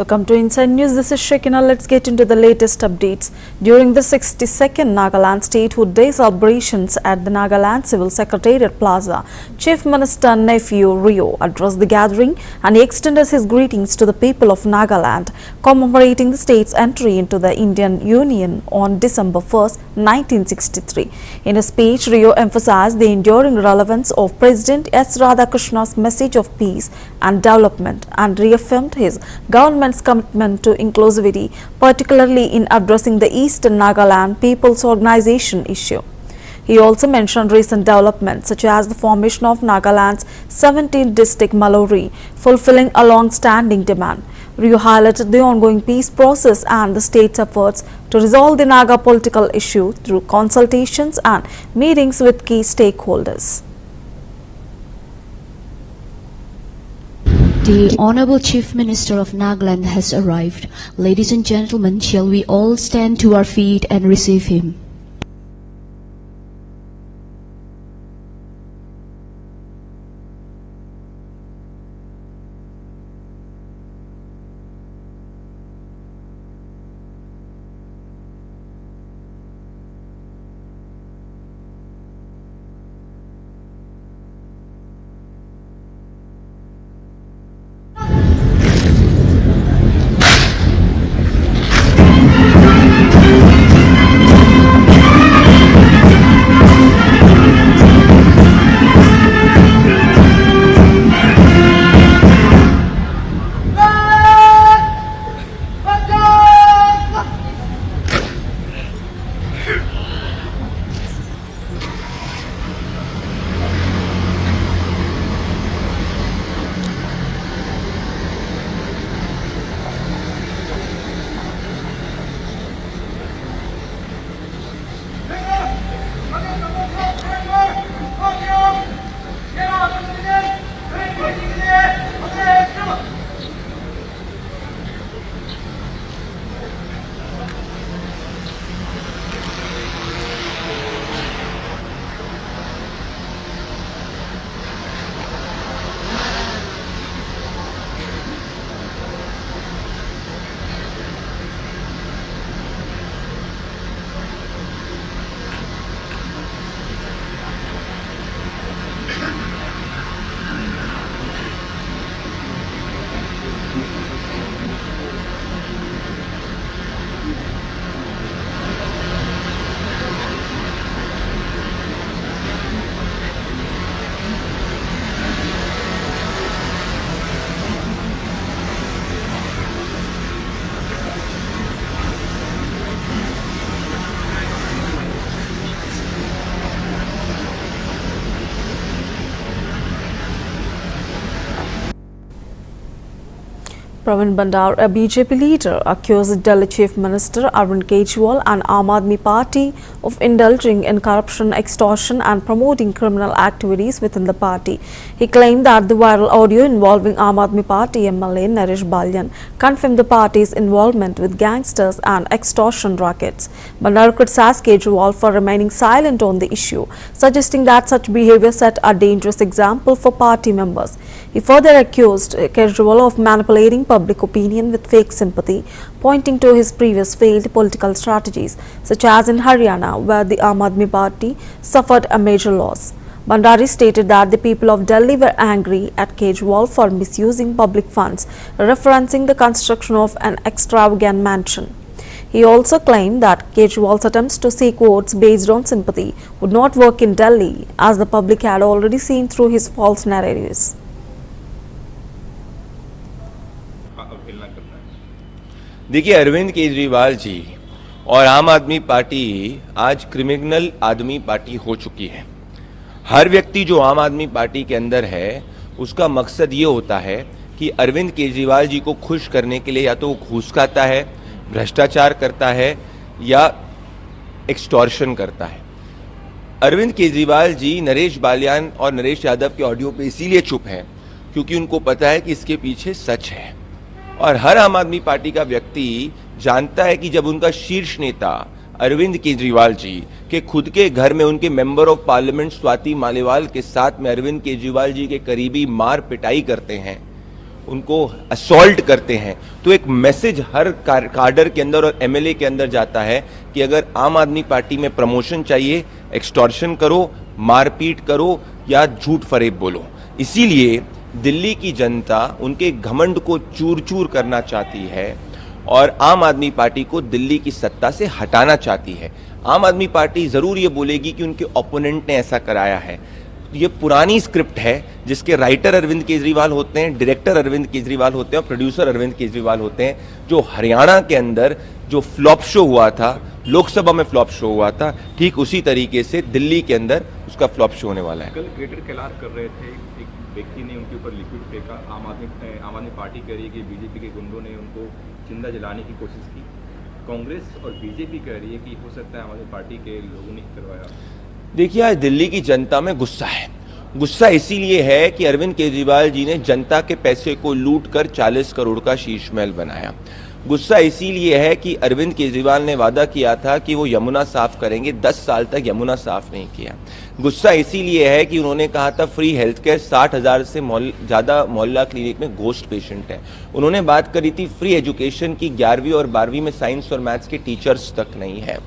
Welcome to Inside News. This is Shekina. Let's get into the latest updates. During the 62nd Nagaland Statehood Day celebrations at the Nagaland Civil Secretariat Plaza, Chief Minister Nephew Rio addressed the gathering and he extended his greetings to the people of Nagaland, commemorating the state's entry into the Indian Union on December 1st, 1963. In a speech, Rio emphasized the enduring relevance of President S. Radhakrishna's message of peace and development and reaffirmed his government's commitment to inclusivity, particularly in addressing the Eastern Nagaland People's Organization issue. He also mentioned recent developments such as the formation of Nagaland's 17th district Mallory, fulfilling a long-standing demand. Rio highlighted the ongoing peace process and the state's efforts to resolve the Naga political issue through consultations and meetings with key stakeholders. The Honorable Chief Minister of Nagaland has arrived. Ladies and gentlemen, shall we all stand to our feet and receive him? Pravin Bandar, a BJP leader, accused Delhi Chief Minister Arvind Kejriwal and Aam Aadmi Party of indulging in corruption, extortion and promoting criminal activities within the party. He claimed that the viral audio involving Aam Aadmi Party MLA Naresh Balyan confirmed the party's involvement with gangsters and extortion rackets. Bandar criticized Kejriwal for remaining silent on the issue, suggesting that such behavior set a dangerous example for party members. He further accused Kejriwal of manipulating public opinion with fake sympathy, pointing to his previous failed political strategies, such as in Haryana, where the Aam Aadmi Party suffered a major loss. Bandari stated that the people of Delhi were angry at Kejriwal for misusing public funds, referencing the construction of an extravagant mansion. He also claimed that Kejriwal's attempts to seek votes based on sympathy would not work in Delhi, as the public had already seen through his false narratives. देखिए, अरविंद केजरीवाल जी और आम आदमी party आज criminal आदमी party हो चुकी है। हर व्यक्ति जो आम आदमी पार्टी के अंदर है, उसका मकसद ये होता है कि अरविंद केजरीवाल जी को खुश करने के लिए या तो वो घूस खाता है, भ्रष्टाचार करता है या एक्सटॉर्शन करता है। अरविंद केजरीवाल जी नरेश बालियान और नरेश यादव के ऑडियो पे इसीलिए चुप हैं क्योंकि उनको पता है कि इसके पीछे सच है। और हर आम आदमी पार्टी का व्यक्ति जानता है कि जब उनका शीर्ष नेता अरविंद केजरीवाल जी के खुद के घर में उनके member of parliament Swati Maliwal के साथ में अरविंद केजरीवाल जी के करीबी मार पिटाई करते हैं, उनको असॉल्ट करते हैं, तो एक मैसेज हर कार्डर के अंदर और एमएलए के अंदर जाता है कि अगर आम आदमी पार्टी में प्रमोशन चाहिए, एक्सटॉर्शन करो, मारपीट करो या झूठ फरेब बोलो। इसीलिए दिल्ली की जनता उनके घमंड को चूर चूर करना चाहती है और आम आदमी पार्टी को दिल्ली की सत्ता से हटाना चाहती है। आम आदमी पार्टी जरूर ये बोलेगी कि उनके ओपोनेंट ने ऐसा कराया है। ये पुरानी स्क्रिप्ट है जिसके राइटर अरविंद केजरीवाल होते हैं, डायरेक्टर अरविंद केजरीवाल होते हैं और प्रोड्यूसर अरविंद केजरीवाल होते हैं। जो हरियाणा के अंदर जो फ्लॉप शो हुआ था, लोकसभा में फ्लॉप शो हुआ था, ठीक उसी तरीके से दिल्ली के अंदर उसका फ्लॉप शो होने वाला है। कल ग्रेटर कैलाश कर रहे थे, एक व्यक्ति ने उनके ऊपर लिक्विड फेंका। आम आदमी पार्टी कह रही है कि बीजेपी के गुंडों ने उनको जिंदा जलाने की कोशिश की। कांग्रेस और बीजेपी कह रही है कि हो सकता है आम आदमी पार्टी के लोगों ने करवाया। देखिए, आज दिल्ली की जनता में गुस्सा है। गुस्सा इसीलिए है कि अरविंद केजरीवाल जी ने जनता के पैसे को लूट कर 40 करोड़ का शीश महल बनाया। गुस्सा इसीलिए है कि अरविंद केजरीवाल ने वादा किया था कि वो यमुना साफ करेंगे, 10 साल तक यमुना साफ नहीं किया। गुस्सा इसीलिए है कि उन्होंने कहा था फ्री हेल्थ केयर, 60,000 से ज़्यादा मोहल्ला क्लिनिक में घोस्ट पेशेंट है। उन्होंने बात करी थी फ्री एजुकेशन की, 11वीं और 12वीं में साइंस और मैथ्स के टीचर्स तक नहीं है।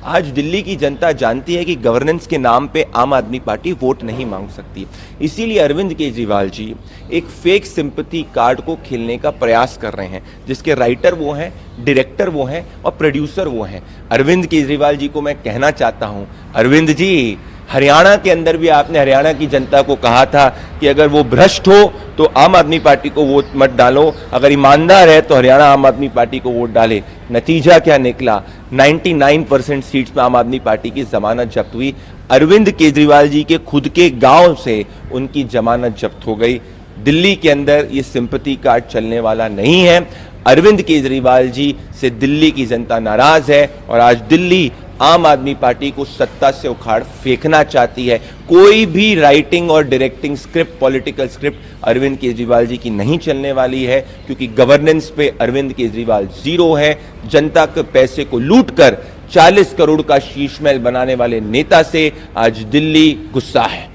आज दिल्ली की जनता जानती है कि गवर्नेंस के नाम पे आम आदमी पार्टी वोट नहीं मांग सकती। इसीलिए अरविंद केजरीवाल जी एक फेक सिंपैथी कार्ड को खेलने का प्रयास कर रहे हैं, जिसके राइटर वो हैं, डायरेक्टर वो हैं और प्रोड्यूसर वो हैं। अरविंद केजरीवाल जी को मैं कहना चाहता हूं, अरविंद जी, हरियाणा के अंदर भी आपने हरियाणा की जनता को कहा था कि अगर वो भ्रष्ट हो तो आम आदमी पार्टी को वोट मत डालो, अगर ईमानदार है तो हरियाणा आम आदमी पार्टी को वोट डाले। नतीजा क्या निकला? 99% सीट्स में आम आदमी पार्टी की जमानत जब्त हुई। अरविंद केजरीवाल जी के खुद के गांव से उनकी जमानत जब्त हो गई। दिल्ली के अंदर ये सिंपैथी कार्ड चलने वाला नहीं है। अरविंद केजरीवाल जी से दिल्ली की जनता नाराज है और आज दिल्ली आम आदमी पार्टी को सत्ता से उखाड़ फेंकना चाहती है। कोई भी राइटिंग और directing script, political script Arvind Kejriwal ji की नहीं चलने वाली है, क्योंकि गवर्नेंस पे अरविंद केजरीवाल जीरो है। जनता के पैसे को लूटकर 40 करोड़ का शीश महल बनाने वाले नेता से आज दिल्ली गुस्सा है।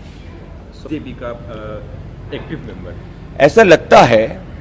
बीजेपी का एक्टिव मेंबर, ऐसा लगता है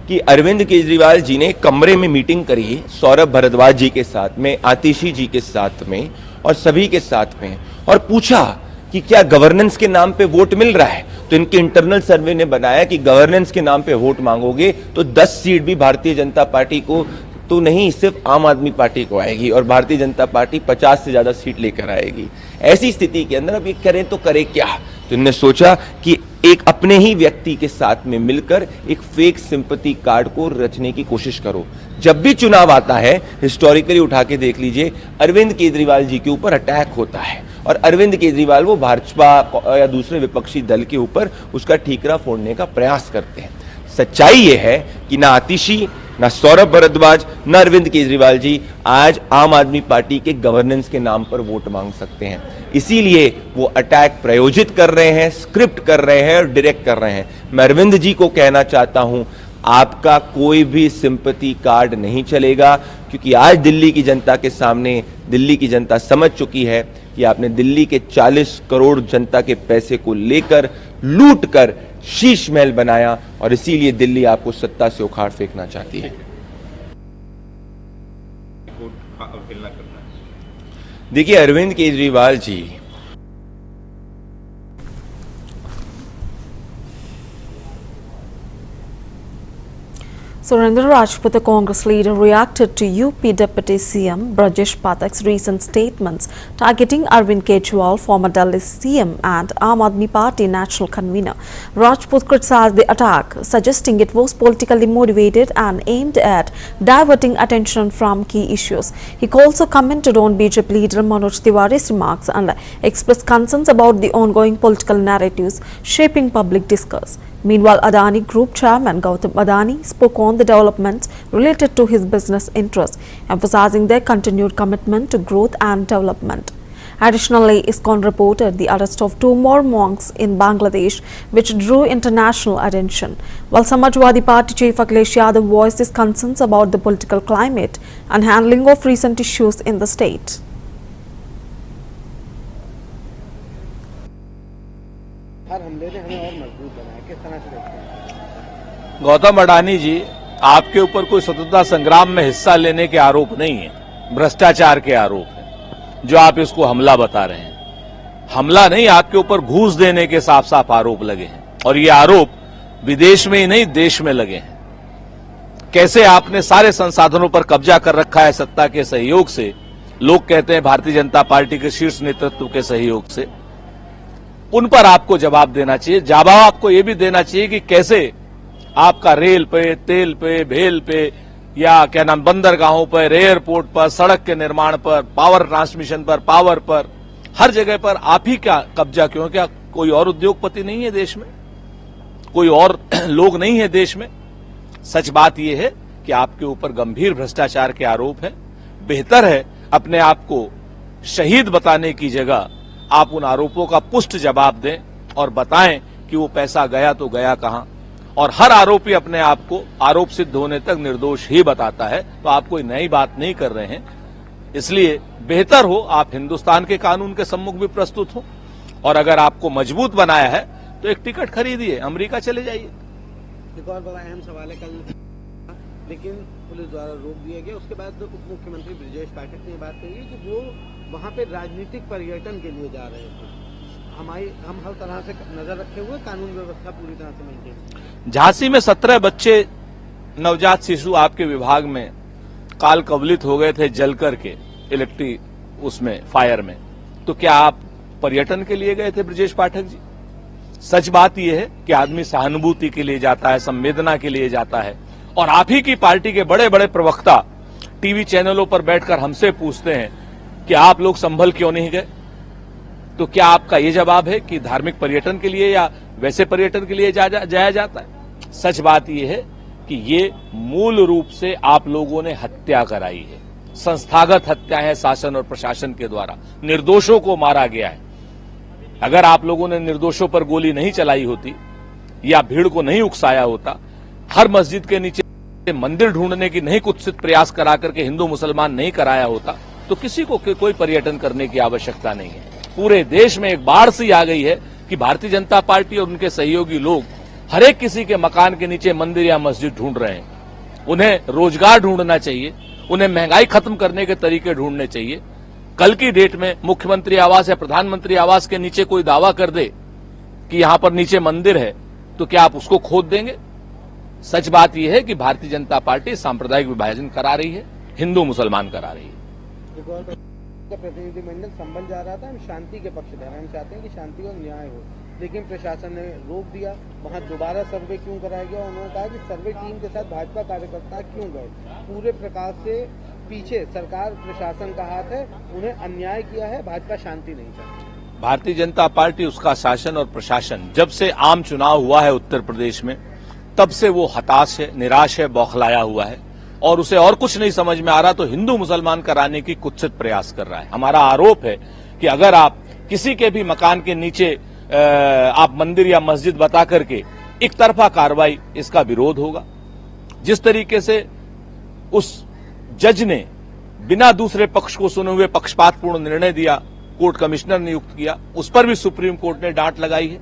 कि अरविंद केजरीवाल जी ने कमरे में मीटिंग करी सौरभ भारद्वाज जी के साथ में, आतिशी जी के साथ में और सभी के साथ में, और पूछा कि क्या गवर्नेंस के नाम पे वोट मिल रहा है। तो इनके इंटरनल सर्वे ने बनाया कि गवर्नेंस के नाम पे वोट मांगोगे तो 10 सीट भी भारतीय जनता पार्टी को तो नहीं, सिर्फ आम आदमी पार्टी को आएगी और भारतीय जनता पार्टी 50 से ज्यादा सीट लेकर आएगी। ऐसी स्थिति के अंदर अब ये करें तो करे क्या? तो इन्होंने सोचा कि एक अपने ही व्यक्ति के साथ में मिलकर एक फेक सिंपैथी कार्ड को रचने की कोशिश करो। जब भी चुनाव आता है, हिस्टोरिकली उठा के देख लीजिए, अरविंद केजरीवाल जी के ऊपर अटैक होता है और अरविंद केजरीवाल वो भाजपा या दूसरे विपक्षी दल के ऊपर उसका ठीकरा फोड़ने का प्रयास करते हैं। सच्चाई ये है कि ना आतिशी, ना सौरभ भारद्वाज, ना अरविंद केजरीवाल जी आज आम आदमी पार्टी के गवर्नेंस के नाम पर वोट मांग सकते हैं। इसीलिए वो अटैक प्रायोजित कर रहे हैं, स्क्रिप्ट कर रहे हैं और डायरेक्ट कर रहे हैं। मैं अरविंद जी को कहना चाहता हूं, आपका कोई भी सिंपैथी कार्ड नहीं चलेगा, क्योंकि आज दिल्ली की जनता के सामने दिल्ली की जनता समझ चुकी है कि आपने दिल्ली के 40 करोड़ जनता के पैसे को लेकर लूट कर शीश महल बनाया और इसीलिए दिल्ली आपको सत्ता से उखाड़ फेंकना चाहती है। देखिए, अरविंद केजरीवाल जी Surendra Rajput, the Congress leader, reacted to UP Deputy CM Brajesh Pathak's recent statements targeting Arvind Kejriwal, former Delhi CM and Aam Aadmi Party national convener. Rajput criticized the attack, suggesting it was politically motivated and aimed at diverting attention from key issues. He also commented on BJP leader Manoj Tiwari's remarks and expressed concerns about the ongoing political narratives shaping public discourse. Meanwhile, Adani Group Chairman Gautam Adani spoke on the developments related to his business interests, emphasizing their continued commitment to growth and development. Additionally, ISKCON reported the arrest of 2 more monks in Bangladesh, which drew international attention, while Samajwadi Party chief Akhilesh Yadav voiced his concerns about the political climate and handling of recent issues in the state. हर हमले ने हमें और मजबूत बनाया, किस तरह से देखते हैं? गौतम अडानी जी, आपके ऊपर कोई स्वतंत्रता संग्राम में हिस्सा लेने के आरोप नहीं है, भ्रष्टाचार के आरोप है जो आप इसको हमला बता रहे हैं। हमला नहीं, आपके ऊपर घूस देने के साफ साफ आरोप लगे हैं और ये आरोप विदेश में ही नहीं देश में लगे हैं। कैसे आपने सारे संसाधनों पर कब्जा कर रखा है सत्ता के सहयोग से, लोग कहते हैं भारतीय जनता पार्टी के शीर्ष नेतृत्व के सहयोग से, उन पर आपको जवाब देना चाहिए। जवाब आपको यह भी देना चाहिए कि कैसे आपका रेल पे, तेल पे, भेल पे या क्या नाम बंदरगाहों पर, एयरपोर्ट पर, सड़क के निर्माण पर, पावर ट्रांसमिशन पर, पावर पर, हर जगह पर आप ही का कब्जा क्यों? क्या कोई और उद्योगपति नहीं है देश में? कोई और लोग नहीं है देश में? सच बात यह है कि आपके ऊपर गंभीर भ्रष्टाचार के आरोप है। बेहतर है अपने आप को शहीद बताने की जगह आप उन आरोपों का पुष्ट जवाब दें और बताएं कि वो पैसा गया तो गया कहां। और हर आरोपी अपने आप को आरोप सिद्ध होने तक निर्दोष ही बताता है, तो आप कोई नई बात नहीं कर रहे हैं। इसलिए बेहतर हो आप हिंदुस्तान के कानून के सम्मुख भी प्रस्तुत हो, और अगर आपको मजबूत बनाया है तो एक टिकट खरीदिए, अमेरिका चले जाइए। एक और बड़ा अहम सवाल है, कल लेकिन पुलिस द्वारा रोक दिया गया, उसके बाद उप मुख्यमंत्री ब्रजेश पाठक ने बात कही कि वो वहाँ पे राजनीतिक पर्यटन के लिए जा रहे थे। हम हर तरह से नजर रखे हुए कानून व्यवस्था पूरी तरह से मेंटेन। झांसी में 17 बच्चे नवजात शिशु आपके विभाग में काल कवलित हो गए थे जल करके इलेक्ट्रिक उसमें फायर में, तो क्या आप पर्यटन के लिए गए थे ब्रजेश पाठक जी? सच बात यह है कि आदमी सहानुभूति के लिए जाता है, संवेदना के लिए जाता है, और आप ही की पार्टी के बड़े बड़े प्रवक्ता टीवी चैनलों पर बैठकर हमसे पूछते हैं कि आप लोग संभल क्यों नहीं गए। तो क्या आपका ये जवाब है कि धार्मिक पर्यटन के लिए या वैसे पर्यटन के लिए जाया जाता है? सच बात यह है कि ये मूल रूप से आप लोगों ने हत्या कराई है, संस्थागत हत्या है शासन और प्रशासन के द्वारा, निर्दोषों को मारा गया है। अगर आप लोगों ने निर्दोषों पर गोली नहीं चलाई होती या भीड़ को नहीं उकसाया होता, हर मस्जिद के नीचे मंदिर ढूंढने की नहीं कुत्सित प्रयास करा करके हिंदू मुसलमान नहीं कराया होता, तो किसी को कोई पर्यटन करने की आवश्यकता नहीं है। पूरे देश में एक बाढ़ सी आ गई है कि भारतीय जनता पार्टी और उनके सहयोगी लोग हर एक किसी के मकान के नीचे मंदिर या मस्जिद ढूंढ रहे हैं। उन्हें रोजगार ढूंढना चाहिए, उन्हें महंगाई खत्म करने के तरीके ढूंढने चाहिए। कल की डेट में मुख्यमंत्री आवास या प्रधानमंत्री आवास के नीचे कोई दावा कर दे कि यहां पर नीचे मंदिर है, तो क्या आप उसको खोद देंगे? सच बात यह है कि भारतीय जनता पार्टी सांप्रदायिक विभाजन करा रही है, हिंदू मुसलमान करा रही है। प्रतिनिधिमंडल संभल जा रहा था, हम शांति के पक्षधर हैं, हम चाहते हैं कि शांति और न्याय हो, लेकिन प्रशासन ने रोक दिया। वहां दोबारा सर्वे क्यों कराया गया? उन्होंने कहा कि सर्वे टीम के साथ भाजपा कार्यकर्ता क्यों गए? पूरे प्रकार से पीछे सरकार प्रशासन का हाथ है, उन्हें अन्याय किया है, भाजपा शांति नहीं चाहती। भारतीय जनता पार्टी, उसका शासन और प्रशासन जब से आम चुनाव हुआ है उत्तर प्रदेश में, तब से वो हताश है, निराश है, बौखलाया हुआ है, और उसे और कुछ नहीं समझ में आ रहा तो हिंदू मुसलमान कराने की कुत्सित प्रयास कर रहा है। हमारा आरोप है कि अगर आप किसी के भी मकान के नीचे आप मंदिर या मस्जिद बता करके एक तरफा कार्रवाई, इसका विरोध होगा। जिस तरीके से उस जज ने बिना दूसरे पक्ष को सुने हुए पक्षपातपूर्ण निर्णय दिया, कोर्ट कमिश्नर नियुक्त किया, उस पर भी सुप्रीम कोर्ट ने डांट लगाई है।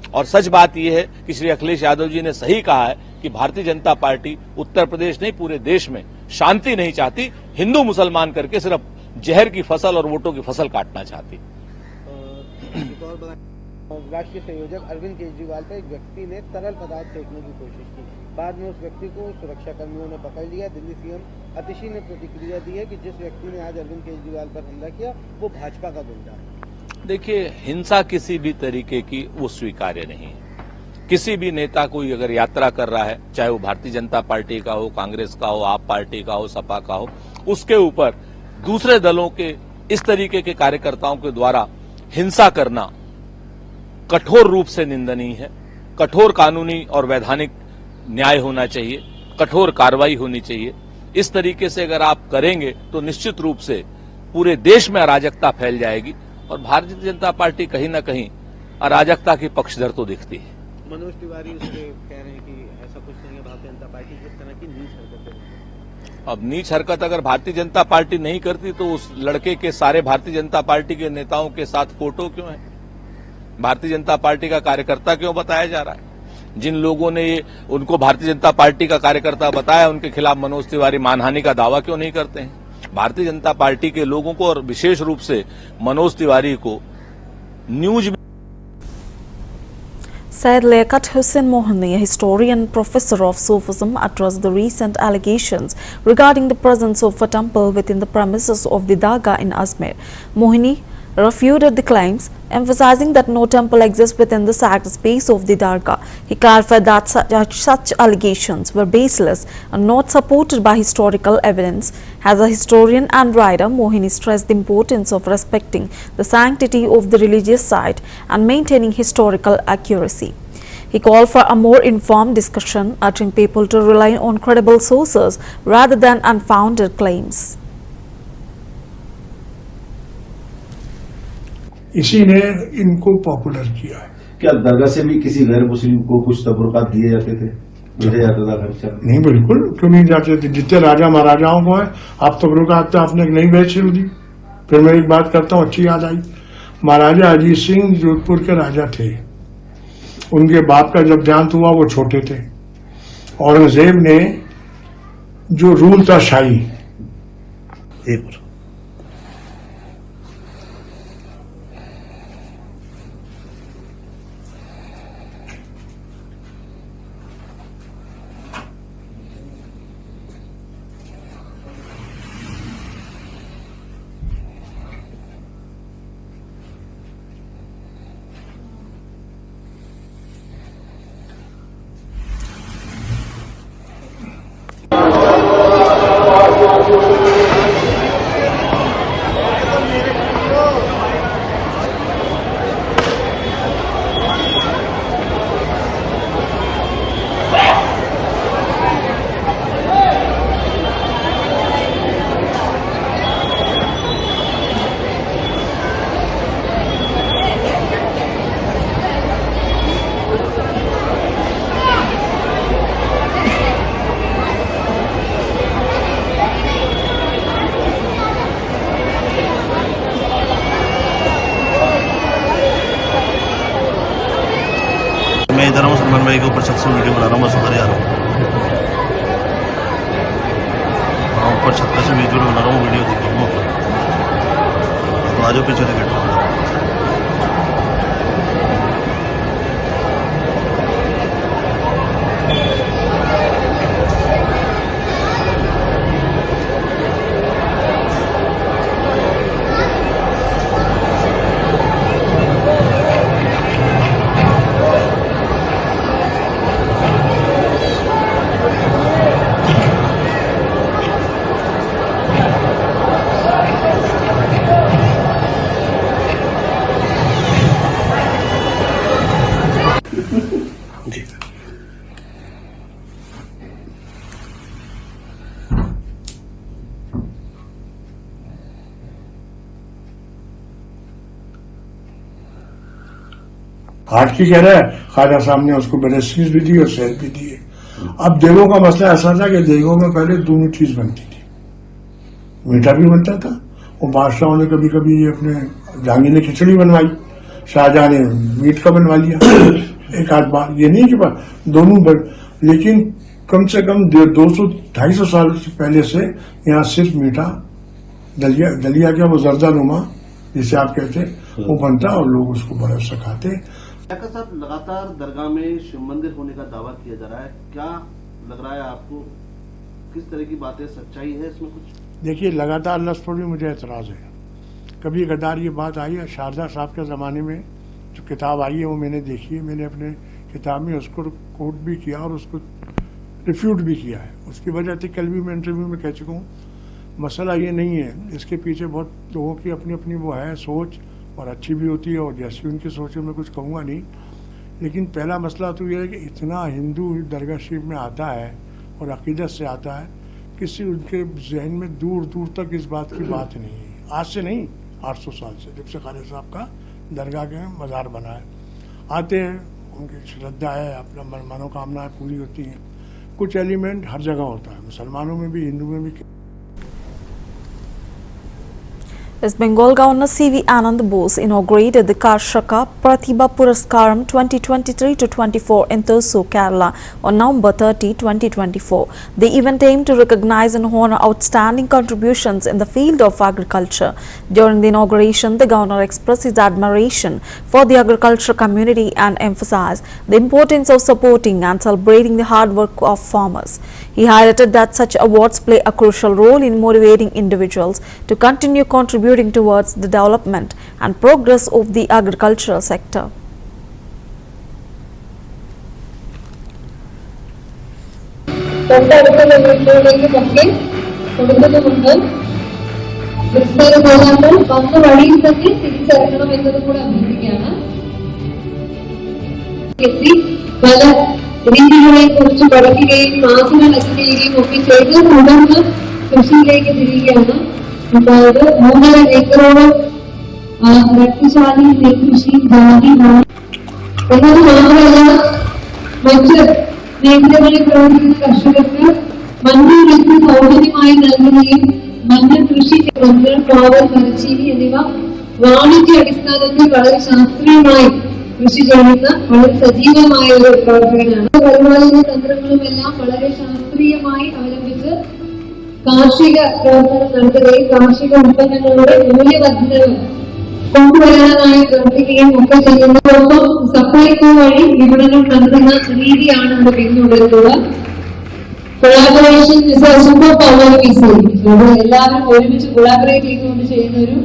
और सच बात यह है कि श्री अखिलेश यादव जी ने सही कहा है कि भारतीय जनता पार्टी उत्तर प्रदेश नहीं पूरे देश में शांति नहीं चाहती, हिंदू मुसलमान करके सिर्फ जहर की फसल और वोटों की फसल काटना चाहती। राष्ट्रीय संयोजक अरविंद केजरीवाल पर एक व्यक्ति ने तरल पदार्थ फेंकने की कोशिश की, बाद में उस व्यक्ति को सुरक्षा कर्मियों ने पकड़ लिया। दिल्ली सीएम आतिशी ने प्रतिक्रिया दी है कि जिस व्यक्ति ने आज अरविंद केजरीवाल पर हमला किया वो भाजपा का गुंडा है। देखिए, हिंसा किसी भी तरीके की वो स्वीकार्य नहीं है। किसी भी नेता कोई अगर यात्रा कर रहा है, चाहे वो भारतीय जनता पार्टी का हो, कांग्रेस का हो, आप पार्टी का हो, सपा का हो, उसके ऊपर दूसरे दलों के इस तरीके के कार्यकर्ताओं के द्वारा हिंसा करना कठोर रूप से निंदनीय है। कठोर कानूनी और वैधानिक न्याय होना चाहिए, कठोर कार्रवाई होनी चाहिए। इस तरीके से अगर आप करेंगे तो निश्चित रूप से पूरे देश में अराजकता फैल जाएगी, और भारतीय जनता पार्टी कहीं ना कहीं अराजकता की पक्षधर तो दिखती है। मनोज तिवारी उसके कह रहे हैं कि ऐसा कुछ नहीं है, भारतीय जनता पार्टी किस तरह की नीच हरकतें। अब नीच हरकत अगर भारतीय जनता पार्टी नहीं करती तो उस लड़के के सारे भारतीय जनता पार्टी के नेताओं के साथ फोटो क्यों है? भारतीय जनता पार्टी का कार्यकर्ता क्यों बताया जा रहा है? जिन लोगों ने उनको भारतीय जनता पार्टी का कार्यकर्ता बताया, उनके खिलाफ मनोज तिवारी मानहानि का दावा क्यों नहीं करते हैं? भारतीय जनता पार्टी के लोगों को और विशेष रूप से मनोज तिवारी को न्यूज में Said Liaquat Hussain Mohani, a historian and professor of Sufism, addressed the recent allegations regarding the presence of a temple within the premises of the Dargah in Ajmer. Mohini refuted the claims, emphasizing that no temple exists within the sacred space of the Dargah. He clarified that such allegations were baseless and not supported by historical evidence. As a historian and writer, Mohini stressed the importance of respecting the sanctity of the religious site and maintaining historical accuracy. He called for a more informed discussion, urging people to rely on credible sources rather than unfounded claims. इसी ने इनको popular किया है। क्या दरगाह से भी किसी गैर मुस्लिम को कुछ तबरुकात दिए जाते थे, भेजा जाता था खर्चा? नहीं, बिल्कुल क्यों नहीं जाते थे। जितने राजा महाराजाओं को है आप तबरुकात, तो आपने एक नई बैच शुरू दी। फिर मैं एक बात करता हूँ, अच्छी याद आई। महाराजा अजीत सिंह जोधपुर के राजा थे, उनके बाप का जब देहांत हुआ वो छोटे थे। औरंगजेब ने जो रूल था शाही, मैं इधर हूँ, सलमान भाई के ऊपर छत से वीडियो बना रहा हूँ, बस उधर जा रहा हूँ। ऊपर छत से वीडियो बना रहा हूँ, वीडियो देख रहा हूँ। तो आज पीछे से गेट हार्ट की कह रहा है। ख्वाजा साहब ने उसको ब्लेसिंग्स भी दी और सेल भी दिए। अब देवों का मसला ऐसा था कि देवों में पहले दोनों चीज बनती थी, मीठा भी बनता था और बादशाहों ने कभी कभी अपने जहांगीर ने खिचड़ी बनवाई, शाहजहां ने मीट का बनवा लिया एक आध बार। ये नहीं कि दोनों लेकिन कम से कम 200-250 साल पहले से यहाँ सिर्फ मीठा दलिया क्या वो जर्दा नुमा जिसे आप कहते वो बनता और लोग उसको बड़ा से खाते। साहब, लगातार दरगाह में शिव मंदिर होने का दावा किया जा रहा है, क्या लग रहा है आपको? किस तरह की बातें, सच्चाई है इसमें कुछ? देखिए, लगातार लफ्ज़ पर भी मुझे एतराज है। कभी कदार ये बात आई है, शारदा साहब के ज़माने में जो किताब आई है वो मैंने देखी है, मैंने अपने किताब में उसको कोट भी किया और उसको रिफ्यूट भी किया है। उसकी वजह थी, कल भी मैं इंटरव्यू में कह चुका हूँ, मसला ये नहीं है, इसके पीछे बहुत लोगों की अपनी अपनी वो है सोच, और अच्छी भी होती है और जैसी उनकी सोच है मैं कुछ कहूँगा नहीं। लेकिन पहला मसला तो ये है कि इतना हिंदू दरगाह शरीफ में आता है और अकीदत से आता है, किसी उनके जहन में दूर दूर तक इस बात की बात नहीं है। आज से नहीं, 800 साल से, जब से ख्वाजा साहब का दरगाह के मज़ार बना है। आते हैं, उनकी श्रद्धा है, अपना मनोकामनाएँ पूरी होती हैं। कुछ एलिमेंट हर जगह होता है, मुसलमानों में भी, हिंदू में भी। West Bengal Governor C.V. Anand Bose inaugurated the Karshaka Pratibha Puraskaram 2023-24 in Thrissur, Kerala on November 30, 2024. The event aimed to recognize and honor outstanding contributions in the field of agriculture. During the inauguration, the governor expressed his admiration for the agriculture community and emphasized the importance of supporting and celebrating the hard work of farmers. He highlighted that such awards play a crucial role in motivating individuals to continue contributing towards the development and progress of the agricultural sector. രീതികളെ കുറിച്ച് പഠിക്കുകയും മാസിക രചനയും ഒക്കെ ചെയ്ത് തുടർന്ന് കൃഷിയിലേക്ക് തിരികെയാണ്. അതായത് 3.5 ഏക്കറോളം രക്തശാലി നെൽകൃഷി ജാതി എന്നത് മാത്രമല്ല മറ്റ് മേഖലകളിൽ പ്രവർത്തിക്കുന്ന കർഷകർക്ക് മഞ്ഞൾ വിത്ത് സൗജന്യമായി നൽകുകയും മഞ്ഞൾ കൃഷി മഞ്ഞൾ പാവൽ മരച്ചീനി എന്നിവ വാണിജ്യ അടിസ്ഥാനത്തിൽ വളരെ ശാസ്ത്രീയമായി കൃഷി ചെയ്യുന്ന വളരെ സജീവമായ ഒരു പ്രവർത്തകനാണ്. പരിപാലന തന്ത്രങ്ങളും എല്ലാം വളരെ ശാസ്ത്രീയമായി അവലംബിച്ച് കാർഷിക പ്രവർത്തനം നടത്തുകയും കാർഷിക ഉൽപ്പന്നങ്ങളുടെ മൂല്യവർദ്ധന കൊണ്ടുവരാനായി പ്രവർത്തിക്കുകയും ഒക്കെ ചെയ്യുന്നതോടൊപ്പം സപ്ലൈകോ വഴി വിപണനം നടത്തുന്ന രീതിയാണ് ഇവിടെ പിന്തുടരുന്നത്. Collaboration is a superpower piece. എല്ലാവരും ഒരുമിച്ച് കൊളാബറേറ്റ് ചെയ്തുകൊണ്ട് ചെയ്യുന്ന ഒരു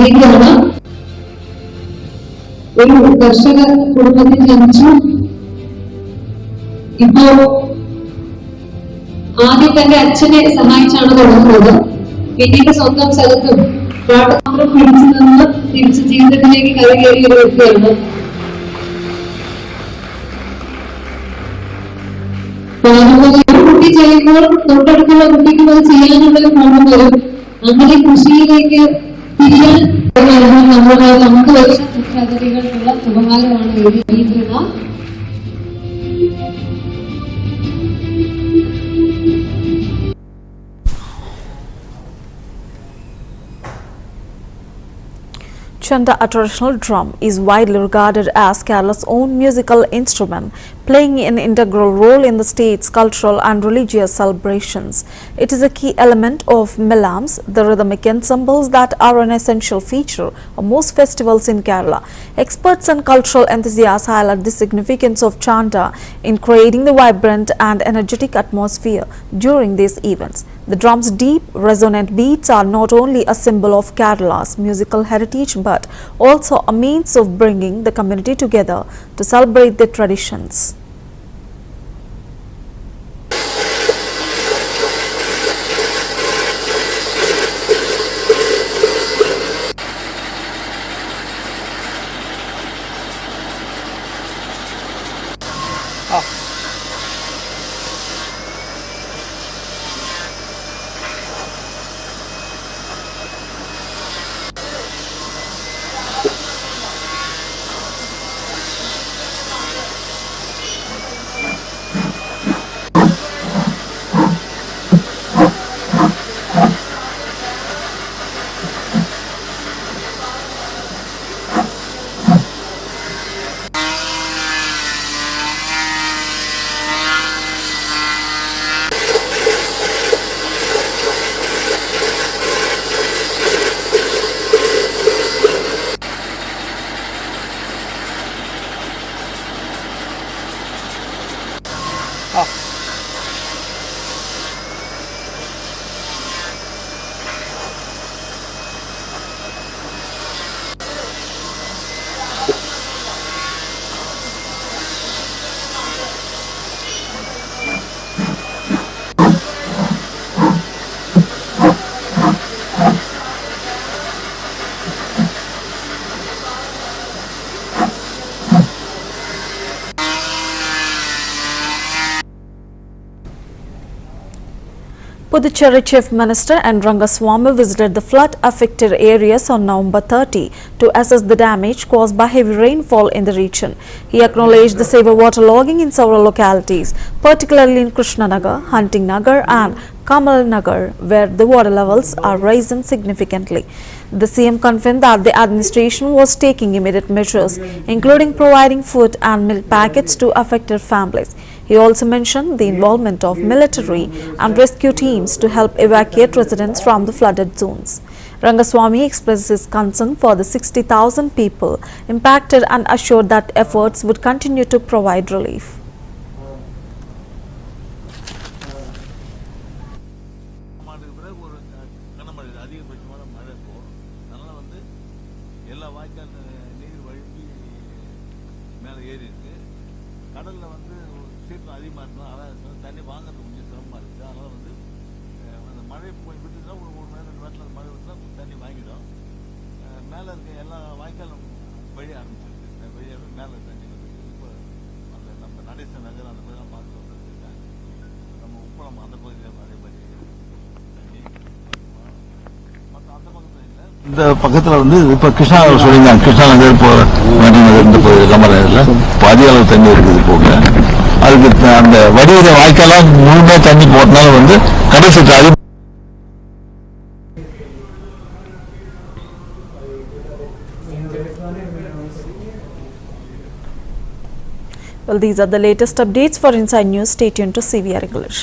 രീതിയാണ്. ഒരു കർഷക കുടുംബത്തിൽ ജനിച്ചു. ഇപ്പോ ആദ്യം തന്റെ അച്ഛനെ സഹായിച്ചാണ് തുടങ്ങുന്നത്. പിന്നീട് സ്വന്തം സ്ഥലത്തും പാട്ടം പിടിച്ചു നിന്ന് തിരിച്ച് ജീവിതത്തിലേക്ക് കയറിയ ഒരു വ്യക്തിയാണ്. കുട്ടി ചെയ്യുമ്പോൾ തൊട്ടടുത്തുള്ള കുട്ടിക്കും അത് ചെയ്യാനുള്ള ഒരു മോഹം വരും. അങ്ങനെ കൃഷിയിലേക്ക് തിരിയാൻ നമുക്ക് വരുന്ന പദ്ധതികൾക്കുള്ള ഉപകാരമാണ് എഴുതിയിട്ടുള്ള. Chanda, a traditional drum, is widely regarded as Kerala's own musical instrument, playing an integral role in the state's cultural and religious celebrations. It is a key element of melams, the rhythmic ensembles that are an essential feature of most festivals in Kerala. Experts and cultural enthusiasts highlight the significance of Chanda in creating the vibrant and energetic atmosphere during these events. The drum's deep, resonant beats are not only a symbol of Kerala's musical heritage but also a means of bringing the community together to celebrate their traditions. Puducherry Chief Minister N. Rangaswamy visited the flood-affected areas on November 30 to assess the damage caused by heavy rainfall in the region. He acknowledged the severe waterlogging in several localities, particularly in Krishnanagar, Hunting Nagar and Kamal Nagar, where the water levels are rising significantly. The CM confirmed that the administration was taking immediate measures, including providing food and milk packets to affected families. He also mentioned the involvement of military and rescue teams to help evacuate residents from the flooded zones. Rangaswamy expressed his concern for the 60,000 people impacted and assured that efforts would continue to provide relief. இந்த பக்கத்துல வந்து இப்ப கிருஷ்ணா சொல்லியிருந்தாங்க, கிருஷ்ணா நகர் நகர் இந்த கமல பாதி அளவு தண்ணி இருக்குது போக. அதுக்கு அந்த வடிகிற வாய்க்காலாம் முழுமையா தண்ணி போட்டனால வந்து கடைசி Well, these are the latest updates for Inside News. Stay tuned to CVR English.